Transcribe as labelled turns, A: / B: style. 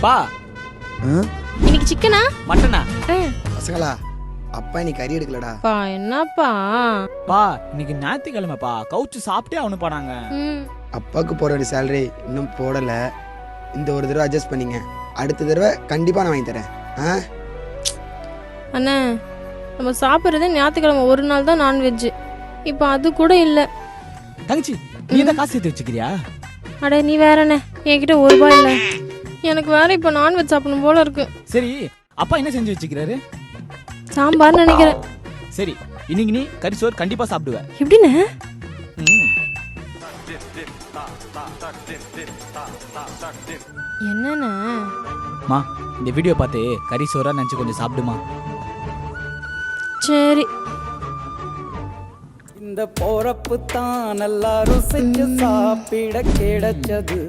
A: பா
B: இன்னைக்கு சிக்கனா
A: மட்டனா?
C: பசங்களா அப்பா நீ கறி எடுக்கலடா.
B: பா என்னப்பா?
A: பா இன்னைக்கு ஞாயிற்றுக்கிழமைப்பா, கவுச்சு சாப்பிட்டே அவனு போனாங்க.
C: அப்பாவுக்கு போட வேண்டிய சேலரி இன்னும் போடல. இந்த ஒரு தடவை அட்ஜஸ்ட் பண்ணிங்க, அடுத்த தடவை கண்டிப்பா நான் வாங்கி தரேன்.
B: அண்ணா நம்ம சாப்பிட்றதே ஞாயிற்றுக்கிழமை ஒரு நாள் தான் நான்வெஜ். இப்போ அது கூட இல்லை.
A: தங்கச்சி நீ தான் காசு சேர்த்து வச்சுக்கிறியா?
B: அட நீ வேறண்ணே, என்கிட்ட ₹1 இல்லை. எனக்கு வேற இப்போ நான்வெஜ் சாப்பிடணும் போல இருக்கு.
A: சரி அப்பா என்ன செஞ்சு வச்சுக்கிறாரு?
B: சாம்பார்னு நினைக்கிறேன்.
A: சரி இன்னைக்கு நீ கறி சோறு கண்டிப்பா சாப்பிடுவ.
B: எப்படிண்ணே? என்னண்ணே?
A: மா இந்த வீடியோ பார்த்து கறி சோறா நினைச்சு கொஞ்சம் சாப்பிடுமா.
B: சரி.
D: இந்த போறப்பு தான் நல்லா ருசிச்சு சாப்பிட கிடைச்சது.